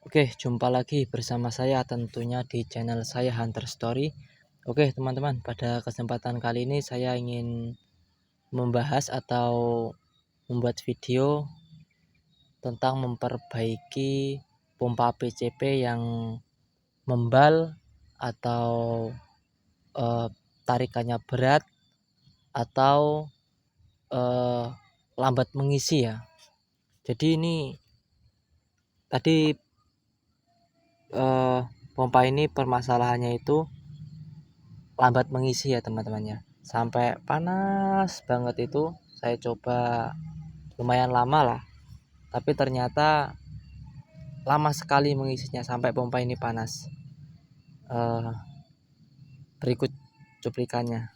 Oke, jumpa lagi bersama saya tentunya di channel saya Hunter Story. Oke, teman-teman, pada kesempatan kali ini saya ingin membahas atau membuat video tentang memperbaiki pompa PCP yang membal atau tarikannya berat atau eh, lambat mengisi ya. Jadi ini tadi pompa ini permasalahannya itu lambat mengisi ya teman-temannya, sampai panas banget. Itu saya coba lumayan lama lah, tapi ternyata lama sekali mengisinya sampai pompa ini panas. Berikut cuplikannya.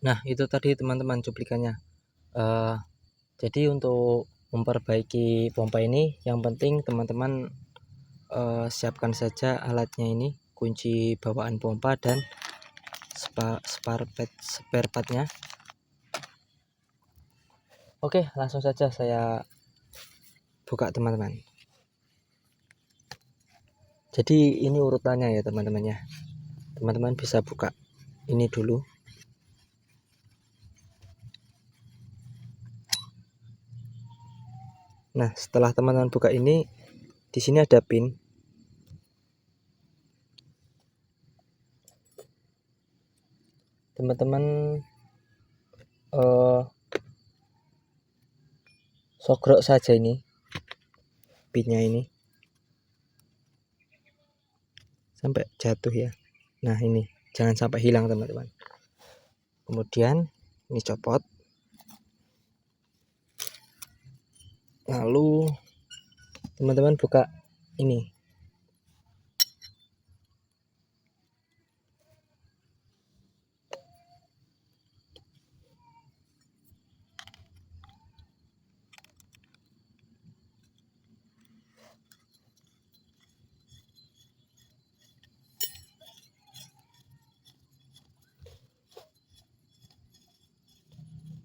Nah, itu tadi teman-teman cuplikannya. Jadi untuk memperbaiki pompa ini, yang penting teman-teman siapkan saja alatnya ini, kunci bawaan pompa dan spare partnya. Oke, langsung saja saya buka teman-teman. Jadi ini urutannya ya teman-teman ya. Teman-teman bisa buka ini dulu. Nah, setelah teman-teman buka ini, di sini ada pin. Teman-teman sogrok saja ini pinnya ini sampai jatuh ya. Nah, ini jangan sampai hilang teman-teman. Kemudian ini copot, lalu teman-teman buka ini.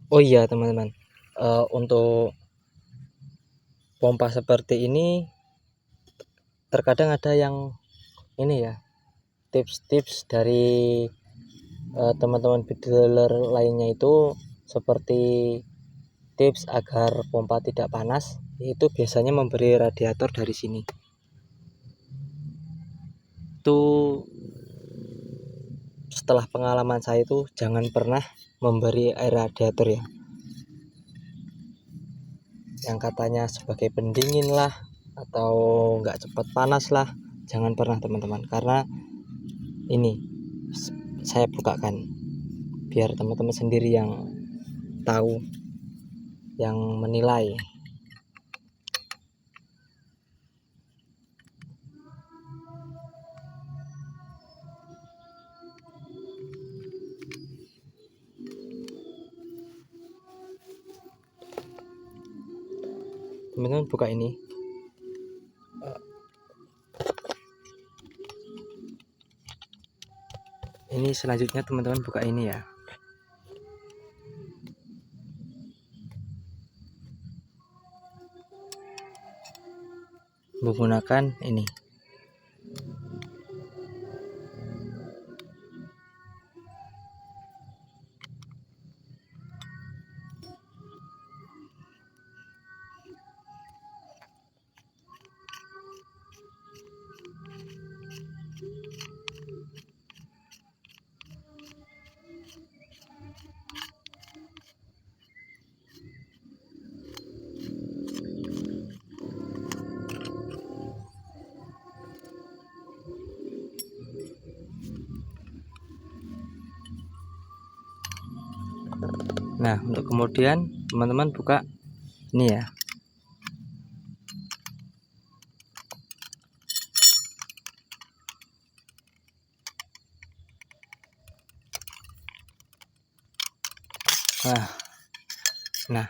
Oh iya teman-teman, untuk pompa seperti ini terkadang ada yang ini ya, tips-tips dari teman-teman dealer lainnya, itu seperti tips agar pompa tidak panas, itu biasanya memberi radiator dari sini. Itu setelah pengalaman saya, itu jangan pernah memberi air radiator ya, yang katanya sebagai pendingin lah atau nggak cepat panas lah. Jangan pernah teman-teman, karena ini saya bukakan biar teman-teman sendiri yang tahu, yang menilai. Teman-teman buka ini. Ini selanjutnya teman-teman buka ini ya. Menggunakan ini. Nah, untuk kemudian teman-teman buka ini ya. Nah,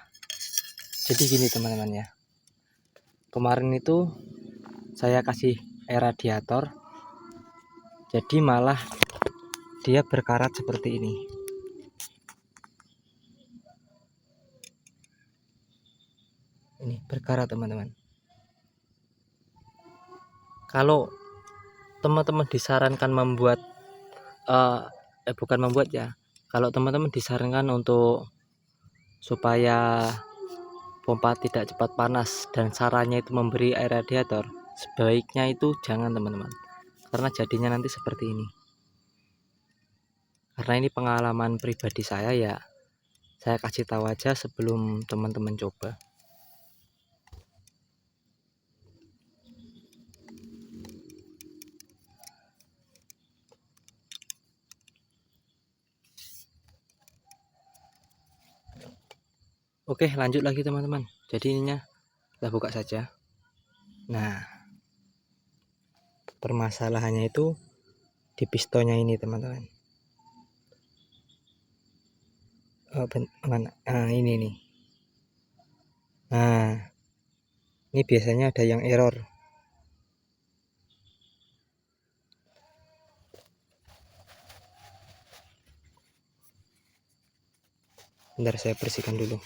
jadi gini teman-teman ya. Kemarin itu saya kasih air radiator, jadi malah dia berkarat seperti ini. Ini berkarat teman-teman. Kalau teman-teman disarankan membuat bukan membuat ya, kalau teman-teman disarankan untuk supaya pompa tidak cepat panas dan caranya itu memberi air radiator, sebaiknya itu jangan teman-teman, karena jadinya nanti seperti ini. Karena ini pengalaman pribadi saya ya, saya kasih tahu aja sebelum teman-teman coba. Oke, lanjut lagi teman-teman. Jadi ininya kita buka saja. Nah, permasalahannya itu di pistonnya ini teman-teman. Mana? Ini nih. Nah, ini biasanya ada yang error. Bentar saya bersihkan dulu.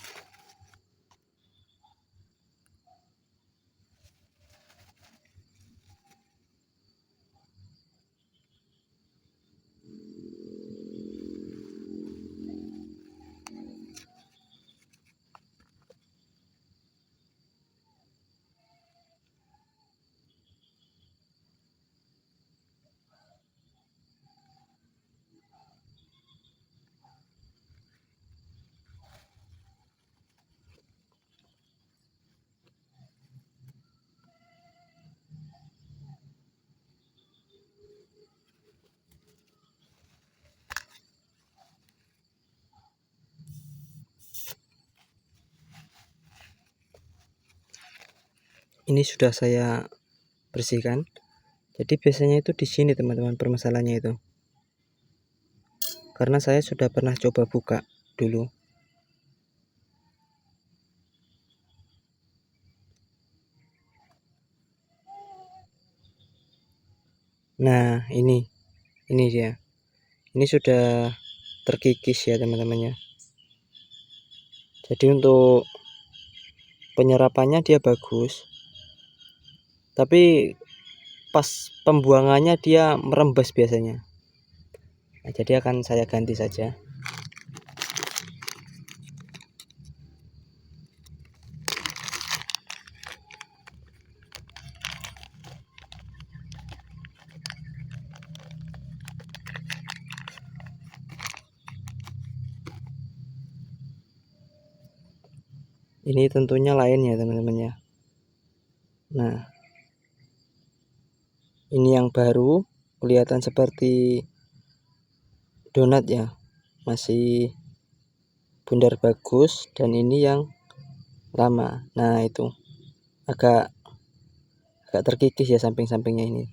Ini sudah saya bersihkan. Jadi biasanya itu di sini teman-teman permasalahannya itu. Karena saya sudah pernah coba buka dulu. Nah, ini dia. Ini sudah terkikis ya teman-temannya. Jadi untuk penyerapannya dia bagus, tapi pas pembuangannya dia merembes biasanya. Nah, jadi akan saya ganti saja. Ini tentunya lain ya teman-teman ya. Nah, ini yang baru kelihatan seperti donat ya, masih bundar bagus, dan ini yang lama. Nah, itu agak terkikis ya samping-sampingnya ini.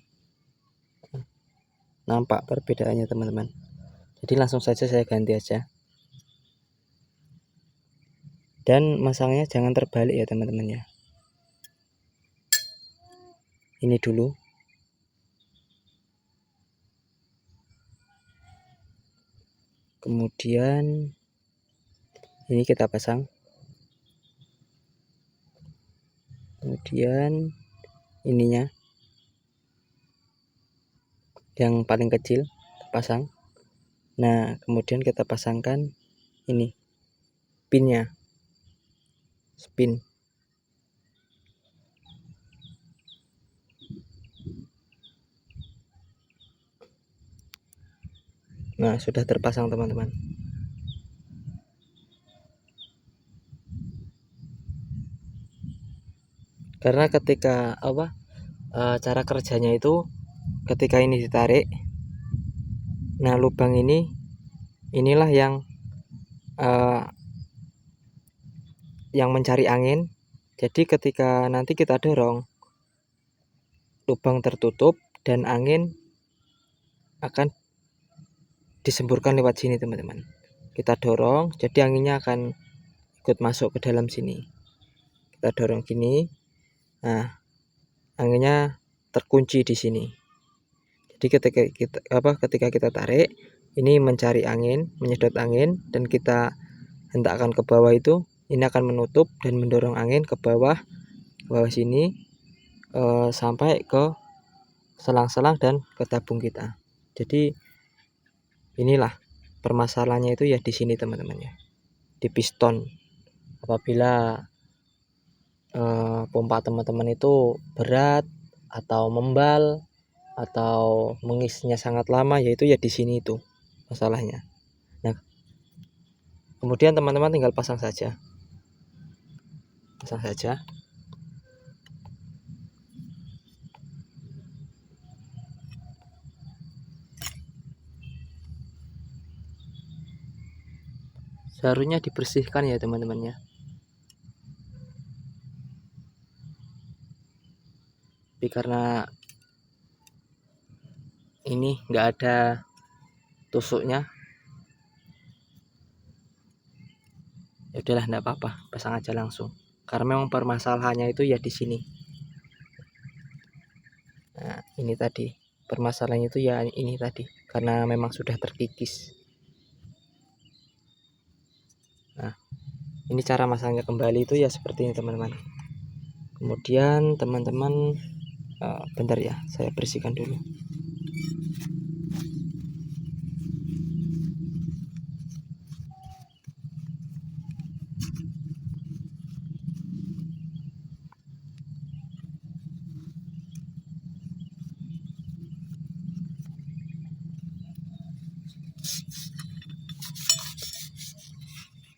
Nampak perbedaannya teman-teman. Jadi langsung saja saya ganti aja. Dan masangnya jangan terbalik ya teman-teman ya. Ini dulu. Kemudian ini kita pasang. Kemudian ininya yang paling kecil pasang. Nah, kemudian kita pasangkan ini pinnya, spin. Nah, sudah terpasang teman-teman. Karena ketika cara kerjanya itu ketika ini ditarik, nah lubang inilah yang yang mencari angin. Jadi ketika nanti kita dorong, lubang tertutup dan angin akan disemburkan lewat sini teman-teman. Kita dorong, jadi anginnya akan ikut masuk ke dalam sini. Kita dorong gini, nah anginnya terkunci di sini. Jadi ketika kita tarik, ini mencari angin, menyedot angin, dan kita hentakkan ke bawah itu, ini akan menutup dan mendorong angin ke bawah sini sampai ke selang-selang dan ke tabung kita. Jadi inilah permasalahannya itu ya di sini teman-teman ya, di piston. Apabila pompa teman-teman itu berat atau membal atau mengisnya sangat lama, yaitu ya di sini itu masalahnya. Nah, kemudian teman-teman tinggal pasang saja. Seharusnya dibersihkan ya teman-teman ya. Tapi karena ini nggak ada tusuknya, ya udahlah, nggak apa-apa, pasang aja langsung. Karena memang permasalahannya itu ya di sini. Nah, ini tadi permasalahannya itu ya ini tadi, karena memang sudah terkikis. Nah, ini cara masangnya kembali itu ya seperti ini teman-teman. Kemudian teman-teman bentar ya, saya bersihkan dulu.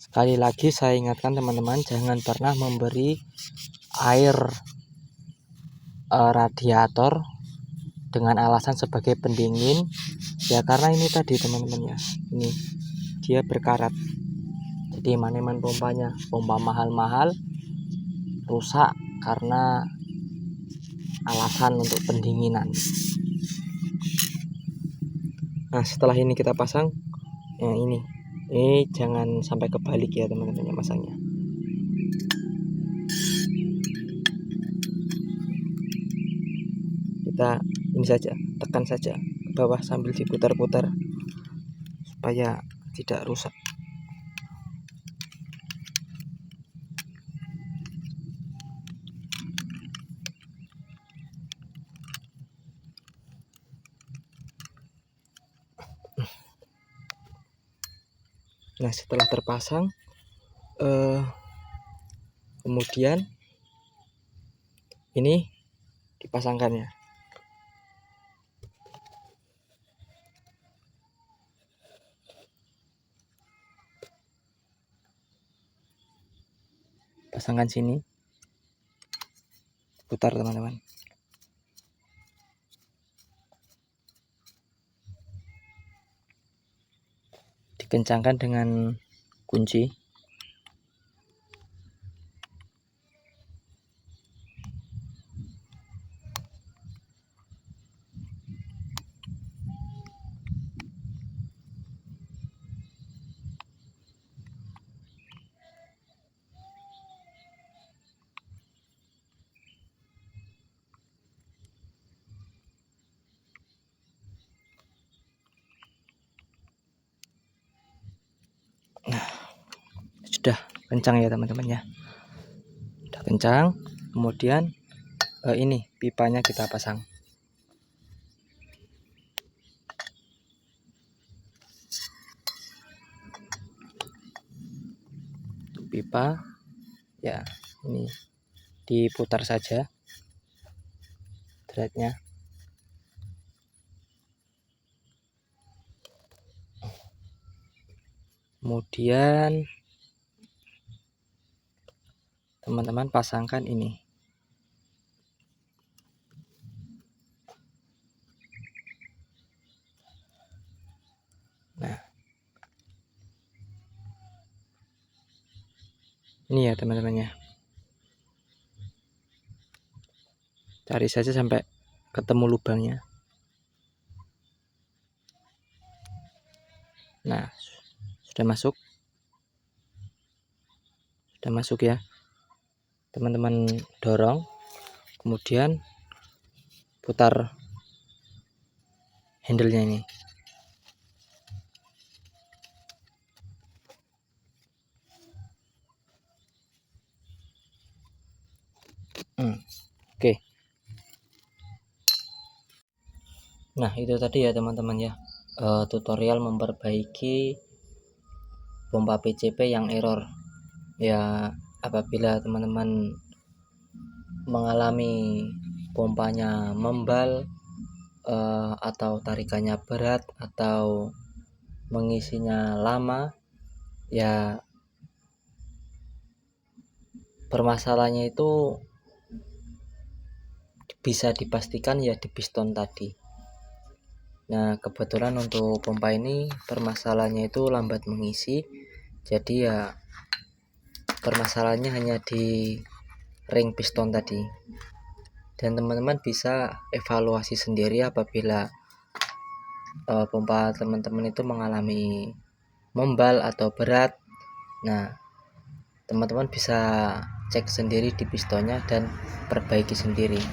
Sekali lagi saya ingatkan teman-teman, jangan pernah memberi air radiator dengan alasan sebagai pendingin ya, karena ini tadi teman-teman ya, ini dia berkarat. Jadi maneman pompanya, pompa mahal-mahal rusak karena alasan untuk pendinginan. Nah, setelah ini kita pasang ya, ini jangan sampai kebalik ya teman-teman ya masangnya. Kita ini saja, tekan saja ke bawah sambil diputar-putar supaya tidak rusak. Nah, setelah terpasang kemudian ini dipasangkan ya. Pasangkan sini, putar teman-teman. Dikencangkan dengan kunci. Nah, sudah kencang ya teman-teman ya, sudah kencang. Kemudian ini pipanya kita pasang. Pipa ya, ini diputar saja threadnya. Kemudian teman-teman pasangkan ini. Nah, Ini ya teman-teman ya, cari saja sampai ketemu lubangnya. Nah, sudah masuk ya teman-teman, dorong kemudian putar handle-nya ini. Oke. Nah, itu tadi ya teman-teman ya, tutorial memperbaiki pompa PCP yang error. Ya, apabila teman-teman mengalami pompanya membal, atau tarikannya berat, atau mengisinya lama, ya permasalahannya itu bisa dipastikan ya di piston tadi. Nah, kebetulan untuk pompa ini permasalahannya itu lambat mengisi, jadi ya permasalahannya hanya di ring piston tadi. Dan teman-teman bisa evaluasi sendiri apabila pompa teman-teman itu mengalami membal atau berat. Nah, teman-teman bisa cek sendiri di pistonnya dan perbaiki sendiri.